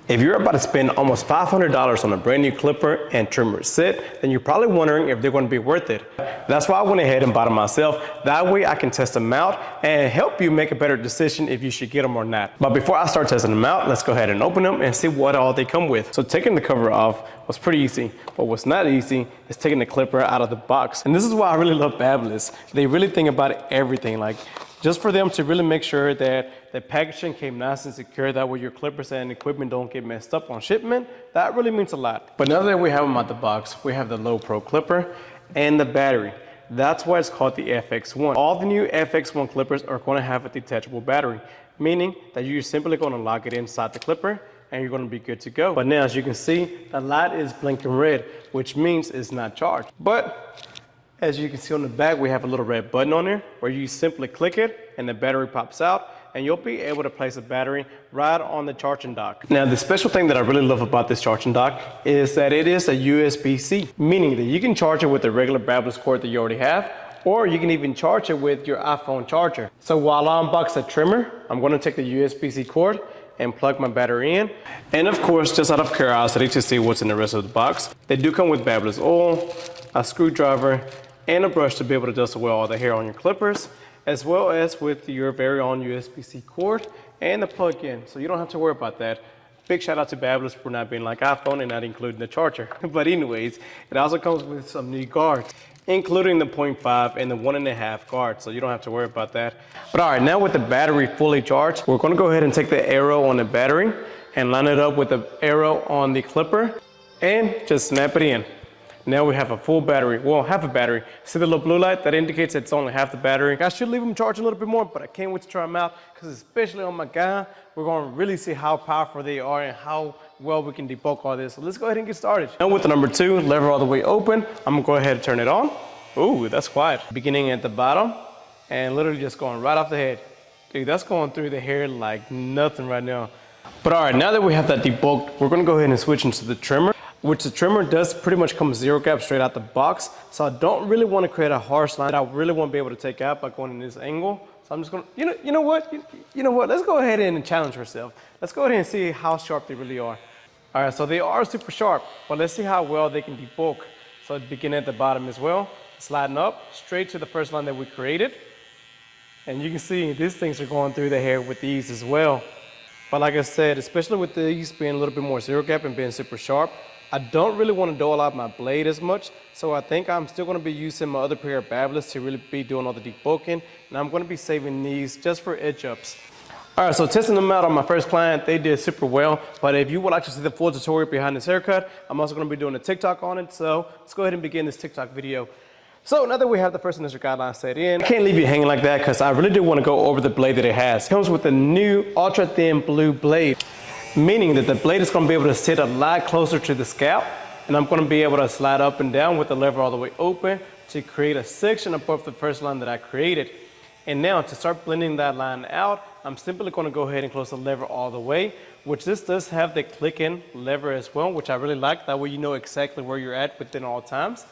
If you're about to spend almost $500 on a brand new clipper and trimmer set, then you're probably wondering if they're going to be worth it. That's why I went ahead and bought them myself. That way I can test them out and help you make a better decision if you should get them or not. But before I start testing them out, let's go ahead and open them and see what all they come with. So taking the cover off was pretty easy, but what's not easy is taking the clipper out of the box. And this is why I really love Babyliss. They really think about everything, like just for them to really make sure that the packaging came nice and secure, that way your clippers and equipment don't get messed up on shipment. That really means a lot. But now that we have them out the box, we have the Low Pro clipper and the battery. That's why it's called the FX1. All the new FX1 clippers are going to have a detachable battery, meaning that you're simply going to lock it inside the clipper and you're going to be good to go. But now, as you can see, the light is blinking red, which means it's not charged. But as you can see on the back, we have a little red button on there where you simply click it and the battery pops out and you'll be able to place a battery right on the charging dock. Now, the special thing that I really love about this charging dock is that it is a USB-C, meaning that you can charge it with the regular Babyliss cord that you already have, or you can even charge it with your iPhone charger. So while I unbox the trimmer, I'm going to take the USB-C cord and plug my battery in. And of course, just out of curiosity to see what's in the rest of the box, they do come with Babyliss oil, a screwdriver, and a brush to be able to dust away all the hair on your clippers, as well as with your very own USB-C cord and the plug-in, so you don't have to worry about that. Big shout out to Babyliss for not being like iPhone and not including the charger. But anyways, it also comes with some new guards, including the 0.5 and the 1.5 guard, so you don't have to worry about that. But all right, now with the battery fully charged, we're gonna go ahead and take the arrow on the battery and line it up with the arrow on the clipper and just snap it in. Now we have a full battery, well, half a battery. See the little blue light? That indicates it's only half the battery. I should leave them charged a little bit more, but I can't wait to try them out because especially on my guy, we're going to really see how powerful they are and how well we can debulk all this. So let's go ahead and get started. Now with the number 2, lever all the way open, I'm going to go ahead and turn it on. Ooh, that's quiet. Beginning at the bottom and literally just going right off the head. Dude, that's going through the hair like nothing right now. But all right, now that we have that debulked, we're going to go ahead and switch into the trimmer, which the trimmer does pretty much come zero gap straight out the box. So I don't really want to create a harsh line that I really won't be able to take out by going in this angle. So I'm just going to, you know what, let's go ahead and challenge ourselves. Let's go ahead and see how sharp they really are. All right, so they are super sharp, but let's see how well they can debulk. So begin at the bottom as well, sliding up straight to the first line that we created. And you can see these things are going through the hair with ease as well. But like I said, especially with these being a little bit more zero gap and being super sharp, I don't really want to dull out my blade as much, so I think I'm still going to be using my other pair of Babyliss to really be doing all the debulking, and I'm going to be saving these just for edge ups. All right, so testing them out on my first client, they did super well, but if you would like to see the full tutorial behind this haircut, I'm also going to be doing a TikTok on it, so let's go ahead and begin this TikTok video. So now that we have the first initial guideline set in, I can't leave you hanging like that because I really do want to go over the blade that it has. It comes with the new ultra thin blue blade, meaning that the blade is going to be able to sit a lot closer to the scalp, and I'm going to be able to slide up and down with the lever all the way open to create a section above the first line that I created. And now to start blending that line out, I'm simply going to go ahead and close the lever all the way, which this does have the click-in lever as well, which I really like. That way you know exactly where you're at within all times.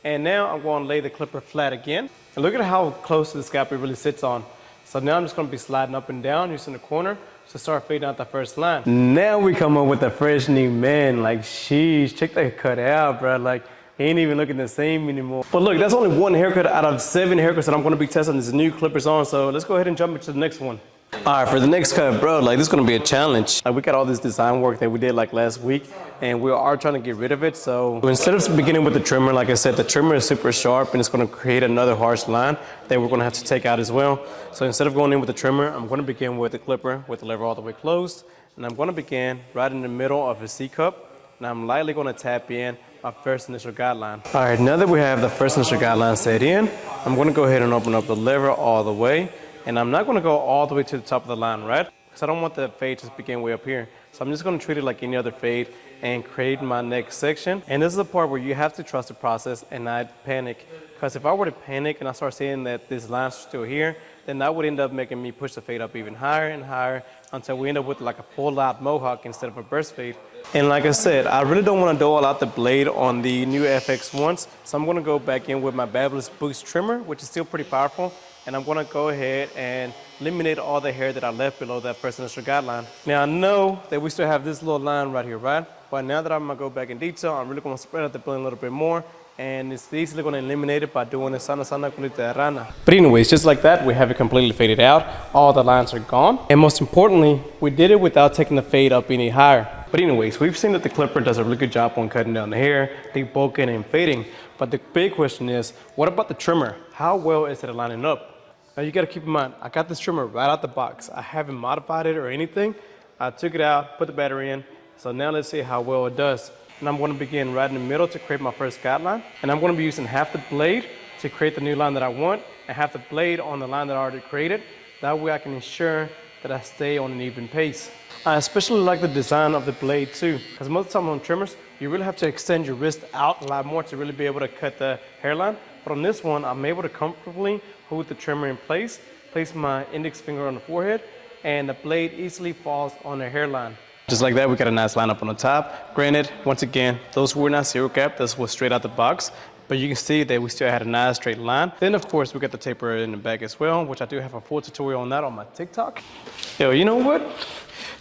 And now I'm going to lay the clipper flat again. And look at how close to the scalp it really sits on. So now I'm just going to be sliding up and down using the corner to start fading out the first line. Now we come up with a fresh new man. Like, sheesh, check that cut out, bro. Like, he ain't even looking the same anymore. But look, that's only one haircut out of 7 haircuts that I'm going to be testing these new clippers on. So let's go ahead and jump into the next one. All right, for the next cut, bro, like this is going to be a challenge. Like, we got all this design work that we did like last week, and we are trying to get rid of it. So instead of beginning with the trimmer, like I said, the trimmer is super sharp and it's going to create another harsh line that we're going to have to take out as well. So instead of going in with the trimmer, I'm going to begin with the clipper with the lever all the way closed. And I'm going to begin right in the middle of a C cup. And I'm lightly going to tap in my first initial guideline. All right, now that we have the first initial guideline set in, I'm going to go ahead and open up the lever all the way. And I'm not going to go all the way to the top of the line, right? Because I don't want the fade to begin way up here. So I'm just going to treat it like any other fade and create my next section. And this is the part where you have to trust the process and not panic. Because if I were to panic and I start seeing that this line's still here, then that would end up making me push the fade up even higher and higher until we end up with like a full out mohawk instead of a burst fade. And like I said, I really don't want to dull out the blade on the new FX1s. So I'm going to go back in with my Babyliss Boost trimmer, which is still pretty powerful. and I'm gonna go ahead and eliminate all the hair that I left below that first initial guideline. Now I know that we still have this little line right here, right? But now that I'm gonna go back in detail, I'm really gonna spread out the blade a little bit more, and it's easily gonna eliminate it by doing the sana culita de rana. But anyways, just like that, we have it completely faded out. All the lines are gone. And most importantly, we did it without taking the fade up any higher. But anyways, we've seen that the clipper does a really good job on cutting down the hair, debulking and fading. But the big question is, what about the trimmer? How well is it lining up? Now you gotta keep in mind, I got this trimmer right out the box. I haven't modified it or anything. I took it out, put the battery in. So now let's see how well it does. And I'm gonna begin right in the middle to create my first guideline. And I'm gonna be using half the blade to create the new line that I want, and half the blade on the line that I already created. That way I can ensure that I stay on an even pace. I especially like the design of the blade too, because most of the time on trimmers, you really have to extend your wrist out a lot more to really be able to cut the hairline. But on this one, I'm able to comfortably hold the trimmer in place my index finger on the forehead, and the blade easily falls on the hairline. Just like that, we got a nice lineup on the top. Granted, once again, those were not zero cap, this was straight out the box. But you can see that we still had a nice straight line. Then of course, we got the taper in the back as well, which I do have a full tutorial on that on my TikTok. Yo, you know what?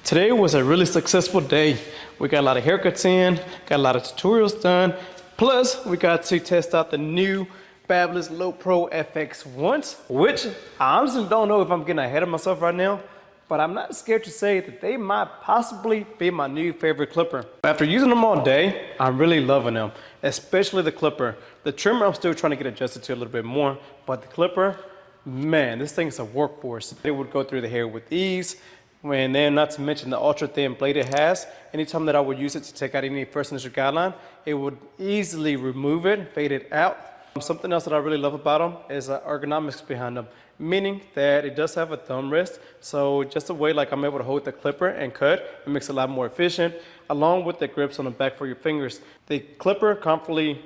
Today was a really successful day. We got a lot of haircuts in, got a lot of tutorials done. Plus, we got to test out the new Babyliss Low Pro FX once, which I honestly don't know if I'm getting ahead of myself right now, but I'm not scared to say that they might possibly be my new favorite clipper. After using them all day, I'm really loving them, especially the clipper. The trimmer, I'm still trying to get adjusted to a little bit more, but the clipper, man, this thing's a workhorse. It would go through the hair with ease, and then not to mention the ultra thin blade it has. Anytime that I would use it to take out any first initial guideline, it would easily remove it, fade it out. Something else that I really love about them is the ergonomics behind them, meaning that it does have a thumb rest. So just a way like I'm able to hold the clipper and cut, it makes it a lot more efficient, along with the grips on the back for your fingers. The clipper comfortably,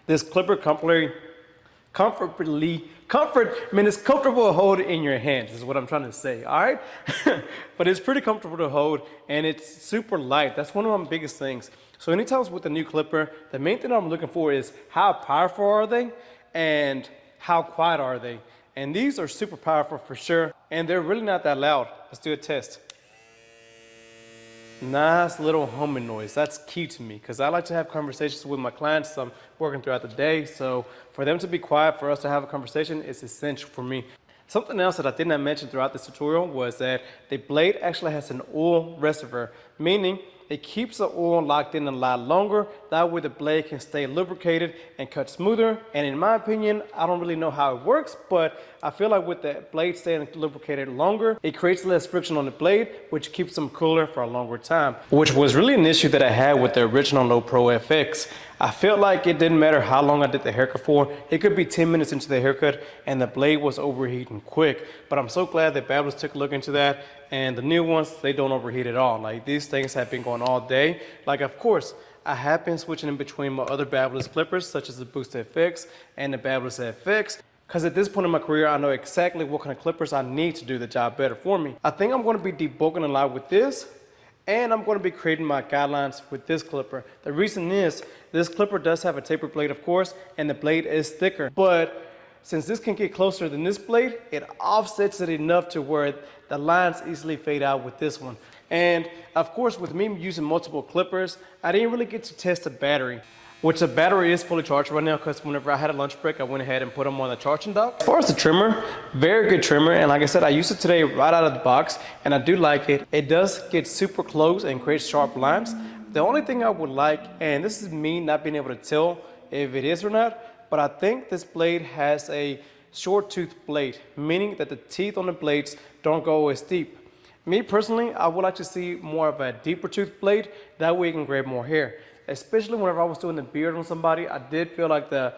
it's comfortable to hold in your hands is what I'm trying to say, all right? But it's pretty comfortable to hold, and it's super light. That's one of my biggest things. So anytime with the new clipper, the main thing I'm looking for is how powerful are they and how quiet are they? And these are super powerful for sure, and they're really not that loud. Let's do a test. Nice little humming noise. That's key to me because I like to have conversations with my clients. I'm working throughout the day, so for them to be quiet, for us to have a conversation, is essential for me. Something else that I did not mention throughout this tutorial was that the blade actually has an oil reservoir, meaning it keeps the oil locked in a lot longer. That way the blade can stay lubricated and cut smoother. And in my opinion, I don't really know how it works, but I feel like with the blade staying lubricated longer, it creates less friction on the blade, which keeps them cooler for a longer time, which was really an issue that I had with the original Low Pro FX. I felt like it didn't matter how long I did the haircut for. It could be 10 minutes into the haircut and the blade was overheating quick. But I'm so glad that Babyliss took a look into that. And the new ones, they don't overheat at all. Like these things have been going all day. Like of course, I have been switching in between my other Babyliss clippers, such as the Boost FX and the Babyliss FX. Because at this point in my career, I know exactly what kind of clippers I need to do the job better for me. I think I'm going to be debulking a lot with this. And I'm going to be creating my guidelines with this clipper. The reason is, this clipper does have a taper blade, of course, and the blade is thicker. But since this can get closer than this blade, it offsets it enough to where the lines easily fade out with this one. And of course, with me using multiple clippers, I didn't really get to test the battery, which the battery is fully charged right now because whenever I had a lunch break, I went ahead and put them on the charging dock. As far as the trimmer, very good trimmer. And like I said, I used it today right out of the box and I do like it. It does get super close and create sharp lines. The only thing I would like, and this is me not being able to tell if it is or not, but I think this blade has a short tooth blade, meaning that the teeth on the blades don't go as deep. Me personally, I would like to see more of a deeper tooth blade. That way you can grab more hair. Especially whenever I was doing the beard on somebody, I did feel like the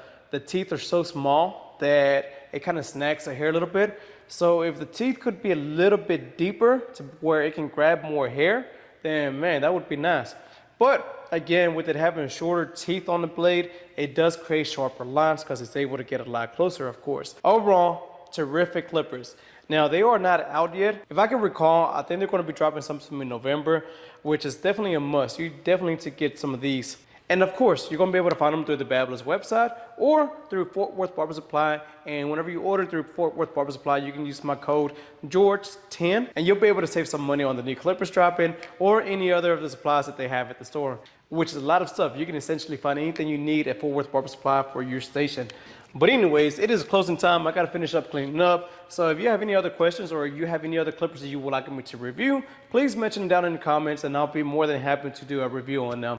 teeth are so small that it kind of snags the hair a little bit. So if the teeth could be a little bit deeper to where it can grab more hair, then man, that would be nice. But again, with it having shorter teeth on the blade, it does create sharper lines because it's able to get a lot closer, of course. Overall, terrific clippers. Now, they are not out yet. If I can recall, I think they're going to be dropping some in November, which is definitely a must. You definitely need to get some of these. And of course, you're gonna be able to find them through the Babyliss website or through Fort Worth Barber Supply. And whenever you order through Fort Worth Barber Supply, you can use my code George10 and you'll be able to save some money on the new clippers drop-in or any other of the supplies that they have at the store, which is a lot of stuff. You can essentially find anything you need at Fort Worth Barber Supply for your station. But anyways, it is closing time. I gotta finish up cleaning up. So if you have any other questions or you have any other clippers that you would like me to review, please mention them down in the comments and I'll be more than happy to do a review on them.